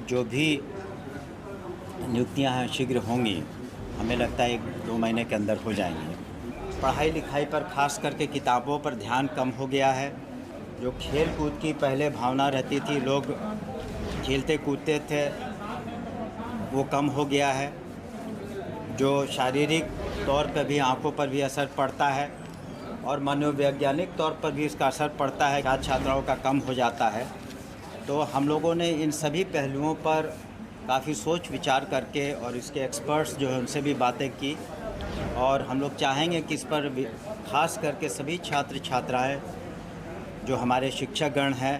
जो भी नियुक्तियां हैं शीघ्र होंगी, हमें लगता है 1-2 महीने के अंदर हो जाएंगी। पढ़ाई लिखाई पर खास करके किताबों पर ध्यान कम हो गया है। जो खेल कूद की पहले भावना रहती थी, लोग खेलते कूदते थे, वो कम हो गया है। जो शारीरिक तौर पर भी आंखों पर भी असर पड़ता है और मनोवैज्ञानिक तौर पर भी इसका असर पड़ता है, छात्र छात्राओं का कम हो जाता है। तो हम लोगों ने इन सभी पहलुओं पर काफ़ी सोच विचार करके और इसके एक्सपर्ट्स जो हैं उनसे भी बातें की, और हम लोग चाहेंगे कि इस पर खास करके सभी छात्र छात्राएं, जो हमारे शिक्षकगण हैं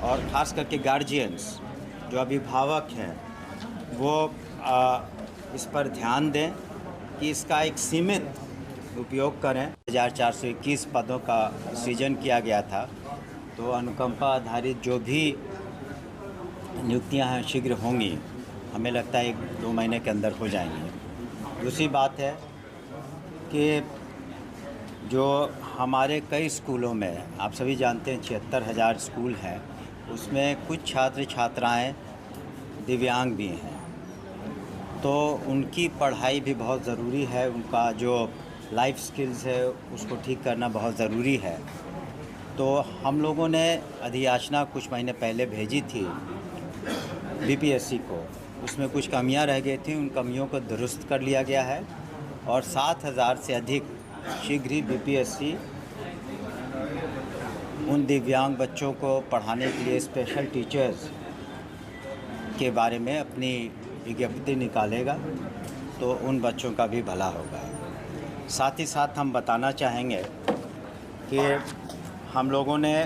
और ख़ास करके गार्जियंस, जो अभिभावक हैं, वो इस पर ध्यान दें कि इसका एक सीमित उपयोग करें। 1421 पदों का सृजन किया गया था, तो अनुकंपा आधारित जो भी नियुक्तियां हैं शीघ्र होंगी, हमें लगता है 1-2 महीने के अंदर हो जाएंगी। दूसरी बात है कि जो हमारे कई स्कूलों में, आप सभी जानते हैं 76,000 स्कूल हैं, उसमें कुछ छात्र छात्राएं दिव्यांग भी हैं, तो उनकी पढ़ाई भी बहुत ज़रूरी है। उनका जो लाइफ स्किल्स है उसको ठीक करना बहुत ज़रूरी है। तो हम लोगों ने अधियाचना कुछ महीने पहले भेजी थी बीपीएससी को, उसमें कुछ कमियां रह गई थी, उन कमियों को दुरुस्त कर लिया गया है और 7,000 से अधिक शीघ्र ही बीपीएससी उन दिव्यांग बच्चों को पढ़ाने के लिए स्पेशल टीचर्स के बारे में अपनी विज्ञप्ति निकालेगा, तो उन बच्चों का भी भला होगा। साथ ही साथ हम बताना चाहेंगे कि हम लोगों ने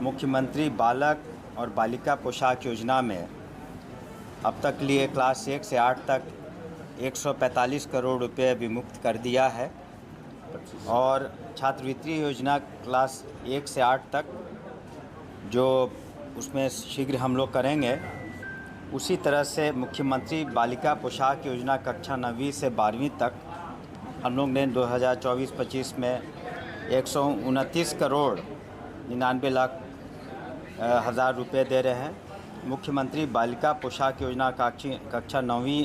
मुख्यमंत्री बालक और बालिका पोशाक योजना में अब तक लिए क्लास 1 से 8 तक 145 करोड़ रुपए विमुक्त कर दिया है, और छात्रवृत्ति योजना क्लास 1 से 8 तक जो उसमें शीघ्र हम लोग करेंगे, उसी तरह से मुख्यमंत्री बालिका पोशाक योजना कक्षा 9वीं से 12वीं तक हम लोग ने 2024-25 में 129 करोड़ 99 लाख हज़ार रुपये दे रहे हैं। मुख्यमंत्री बालिका पोशाक योजना कक्षा 9वीं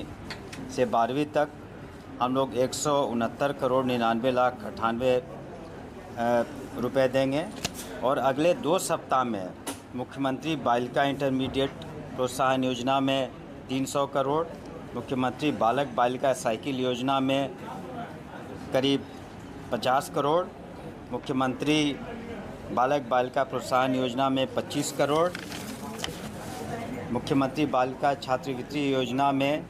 से 12वीं तक हम लोग 169 करोड़ 99 लाख 98 रुपये देंगे, और अगले 2 सप्ताह में मुख्यमंत्री बालिका इंटरमीडिएट प्रोत्साहन योजना में 300 करोड़, मुख्यमंत्री बालक बालिका साइकिल योजना में करीब 50 करोड़, मुख्यमंत्री बालक बालिका प्रोत्साहन योजना में 25 करोड़, मुख्यमंत्री बालिका छात्रवृत्ति योजना में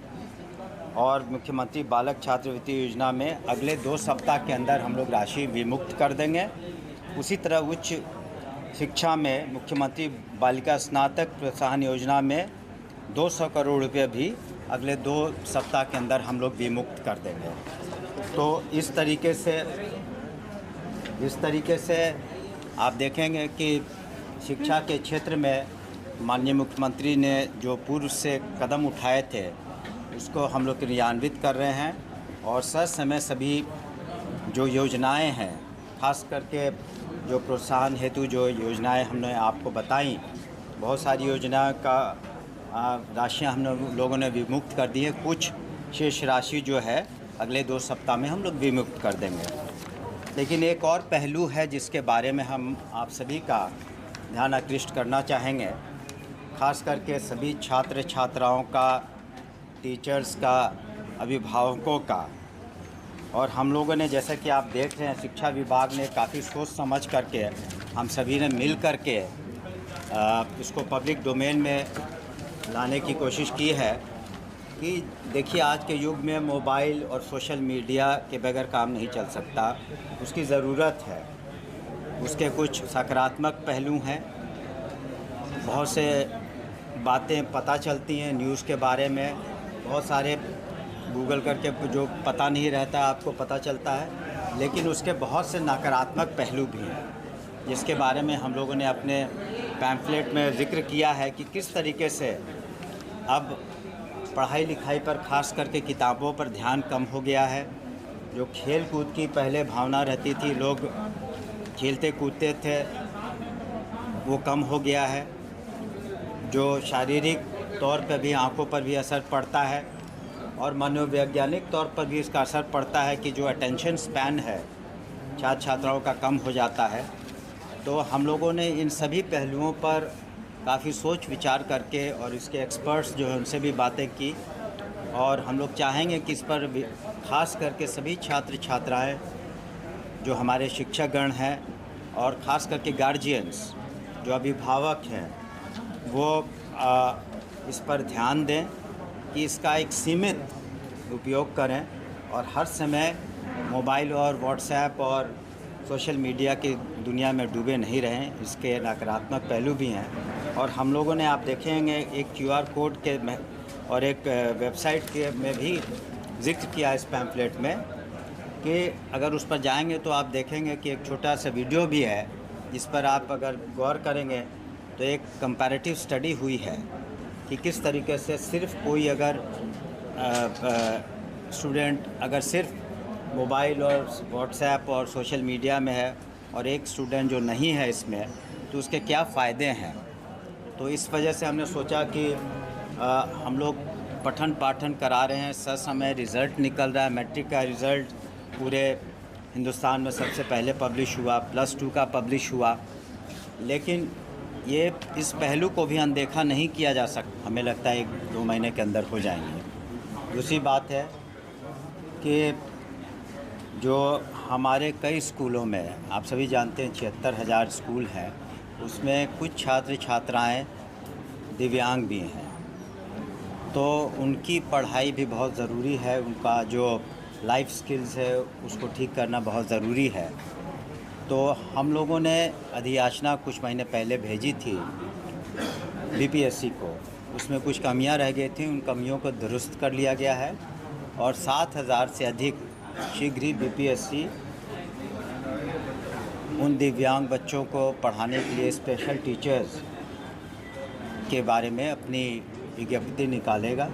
और मुख्यमंत्री बालक छात्रवृत्ति योजना में अगले 2 सप्ताह के अंदर हम लोग राशि विमुक्त कर देंगे। उसी तरह उच्च शिक्षा में मुख्यमंत्री बालिका स्नातक प्रोत्साहन योजना में 200 करोड़ रुपये भी अगले 2 सप्ताह के अंदर हम लोग विमुक्त कर देंगे। तो इस तरीके से आप देखेंगे कि शिक्षा के क्षेत्र में माननीय मुख्यमंत्री ने जो पूर्व से कदम उठाए थे, उसको हम लोग क्रियान्वित कर रहे हैं, और समय सभी जो योजनाएं हैं, खास करके जो प्रोत्साहन हेतु जो योजनाएं हमने आपको बताई, बहुत सारी योजना का राशियां हम लोगों ने विमुक्त कर दी है। कुछ शेष राशि जो है अगले 2 सप्ताह में हम लोग विमुक्त कर देंगे। लेकिन एक और पहलू है जिसके बारे में हम आप सभी का ध्यान आकृष्ट करना चाहेंगे, खास करके सभी छात्र छात्राओं का, टीचर्स का, अभिभावकों का। और हम लोगों ने, जैसा कि आप देख रहे हैं, शिक्षा विभाग ने काफ़ी सोच समझ करके, हम सभी ने मिल करके इसको पब्लिक डोमेन में लाने की कोशिश की है कि देखिए, आज के युग में मोबाइल और सोशल मीडिया के बगैर काम नहीं चल सकता, उसकी ज़रूरत है। उसके कुछ सकारात्मक पहलू हैं, बहुत से बातें पता चलती हैं न्यूज़ के बारे में, बहुत सारे गूगल करके जो पता नहीं रहता आपको पता चलता है, लेकिन उसके बहुत से नकारात्मक पहलू भी हैं, जिसके बारे में हम लोगों ने अपने पैम्फलेट में जिक्र किया है कि किस तरीके से अब पढ़ाई लिखाई पर खास करके किताबों पर ध्यान कम हो गया है। जो खेल कूद की पहले भावना रहती थी, लोग खेलते कूदते थे, वो कम हो गया है। जो शारीरिक तौर पर भी आँखों पर भी असर पड़ता है और मनोवैज्ञानिक तौर पर भी इसका असर पड़ता है कि जो अटेंशन स्पैन है छात्र छात्राओं का कम हो जाता है। तो हम लोगों ने इन सभी पहलुओं पर काफ़ी सोच विचार करके और इसके एक्सपर्ट्स जो हैं उनसे भी बातें की, और हम लोग चाहेंगे कि इस पर ख़ास करके सभी छात्र छात्राएं जो हमारे शिक्षकगण हैं और ख़ास करके गार्जियंस जो अभिभावक हैं वो इस पर ध्यान दें कि इसका एक सीमित उपयोग करें और हर समय मोबाइल और व्हाट्सएप और सोशल मीडिया की दुनिया में डूबे नहीं रहें। इसके नकारात्मक पहलू भी हैं और हम लोगों ने, आप देखेंगे, एक QR कोड के और एक वेबसाइट के में भी जिक्र किया इस पैम्फलेट में कि अगर उस पर जाएंगे तो आप देखेंगे कि एक छोटा सा वीडियो भी है जिस पर आप अगर गौर करेंगे तो एक कंपैरेटिव स्टडी हुई है कि किस तरीके से सिर्फ कोई अगर स्टूडेंट अगर सिर्फ मोबाइल और व्हाट्सएप और सोशल मीडिया में है और एक स्टूडेंट जो नहीं है इसमें, तो उसके क्या फ़ायदे हैं। तो इस वजह से हमने सोचा कि हम लोग पठन पाठन करा रहे हैं, ससमय रिज़ल्ट निकल रहा है। मैट्रिक का रिज़ल्ट पूरे हिंदुस्तान में सबसे पहले पब्लिश हुआ, +2 का पब्लिश हुआ, लेकिन ये इस पहलू को भी अनदेखा नहीं किया जा सकता। हमें लगता है 1-2 महीने के अंदर हो जाएंगे। दूसरी बात है कि जो हमारे कई स्कूलों में, आप सभी जानते हैं 76,000 स्कूल हैं, उसमें कुछ छात्र छात्राएं दिव्यांग भी हैं, तो उनकी पढ़ाई भी बहुत ज़रूरी है। उनका जो लाइफ स्किल्स है उसको ठीक करना बहुत ज़रूरी है। तो हम लोगों ने अधियाचना कुछ महीने पहले भेजी थी BPSC को, उसमें कुछ कमियां रह गई थी, उन कमियों को दुरुस्त कर लिया गया है और 7,000 से अधिक शीघ्र ही BPSC उन दिव्यांग बच्चों को पढ़ाने के लिए स्पेशल टीचर्स के बारे में अपनी विज्ञप्ति निकालेगा,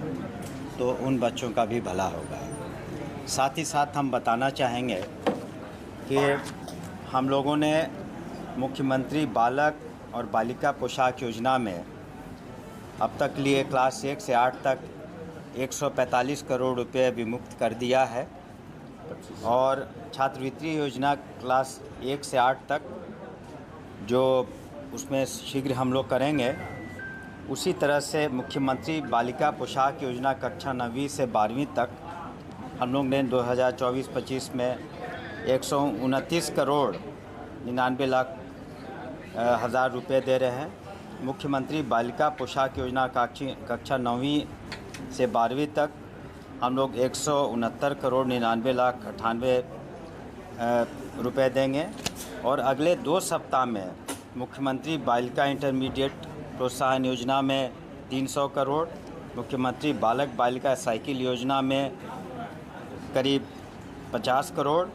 तो उन बच्चों का भी भला होगा। साथ ही साथ हम बताना चाहेंगे कि हम लोगों ने मुख्यमंत्री बालक और बालिका पोशाक योजना में अब तक लिए क्लास 1 से 8 तक 145 करोड़ रुपए विमुक्त कर दिया है और छात्रवृत्ति योजना क्लास 1 से 8 तक जो उसमें शीघ्र हम लोग करेंगे, उसी तरह से मुख्यमंत्री बालिका पोशाक योजना कक्षा 9वीं से 12वीं तक हम लोग ने 2024-25 में 129 करोड़ 99 लाख हज़ार रुपये दे रहे हैं। मुख्यमंत्री बालिका पोशाक योजना कक्षा 9वीं से 12वीं तक हम लोग 169 करोड़ 99 लाख 98 रुपये देंगे और अगले 2 सप्ताह में मुख्यमंत्री बालिका इंटरमीडिएट प्रोत्साहन योजना में 300 करोड़, मुख्यमंत्री बालक बालिका साइकिल योजना में करीब 50 करोड़